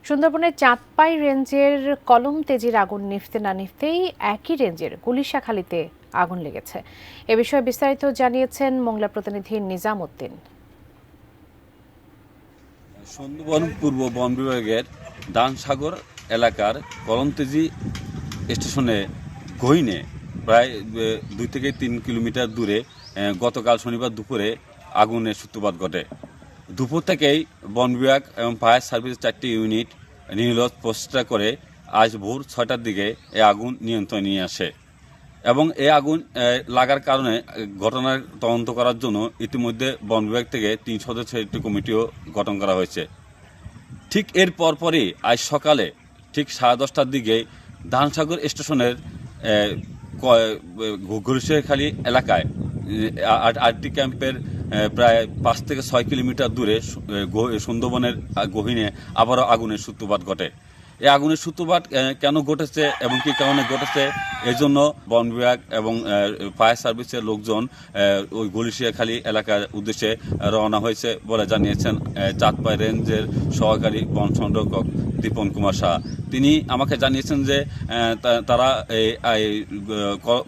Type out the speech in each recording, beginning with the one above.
সুন্দরবনের চাঁদপাই রেঞ্জের কলম তেজির আগুন নিভতে না নিভতেই একই রেঞ্জের গুলিশাখালীতে আগুন লেগেছে। এ বিষয়ে বিস্তারিত জানিয়েছেন মোংলা প্রতিনিধি নিজাম উদ্দিন। সুন্দরবন পূর্ব বন বিভাগের দানসাগর এলাকার কলমতেজি স্টেশনে গহীনে প্রায় 2 থেকে 3 কিলোমিটার দূরে গতকাল শনিবার দুপুরে আগুনের সূত্রপাত ঘটে। দুপুর থেকেই বন বিভাগ এবং ফায়ার সার্ভিস 4টি ইউনিট নির্লজ্জ প্রচেষ্টা করে আজ ভোর 6টার দিকে এই আগুন নিয়ন্ত্রণে নিয়ে আসে এবং এই আগুন লাগার কারণে ঘটনার তদন্ত করার জন্য ইতিমধ্যে বন বিভাগ থেকে 3 সদস্যের একটি কমিটিও গঠন করা হয়েছে। ঠিক এর পরপরই আজ সকালে ঠিক 10:30টার দিকে দানসাগর স্টেশনের গুলিশাখালী এলাকায় আরটি ক্যাম্পের প্রায় 5 থেকে 6 কিলোমিটার দূরে সুন্দরবনের গহীনে আবারও আগুনের সূত্রপাত ঘটে। এই আগুনের সূত্রপাত কেন ঘটেছে এবং কী কারণে ঘটেছে এই জন্য বন বিভাগ এবং ফায়ার সার্ভিসের লোকজন ওই গুলিশাখালী এলাকার উদ্দেশ্যে রওনা হয়েছে বলে জানিয়েছেন চাঁদপাই রেঞ্জের সহকারী বন সংরক্ষক দীপন কুমার শাহ। তিনি আমাকে জানিয়েছেন যে তারা এই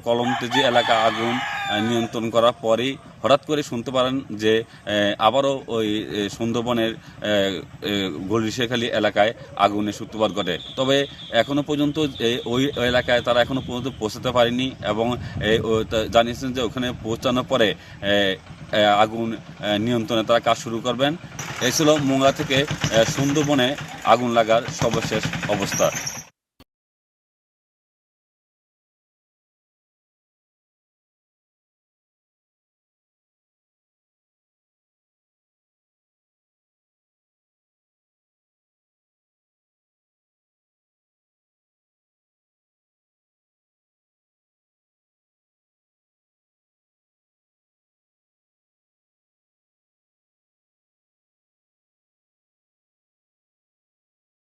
কলমতেজি এলাকা আগুন নিয়ন্ত্রণ করার পরেই হঠাৎ করে শুনতে পারেন যে আবারও ওই সুন্দরবনের গুলিশাখালী এলাকায় আগুনের সূত্রপাত ঘটে। তবে এখনও পর্যন্ত ওই এলাকায় তারা এখনও পর্যন্ত পৌঁছাতে পারেনি এবং জানিয়েছেন যে ওখানে পৌঁছানোর পরে আগুন নিয়ন্ত্রণে তারা কাজ শুরু করবেন। এই ছিল মোংলা থেকে সুন্দরবনে আগুন লাগার সর্বশেষ অবস্থা।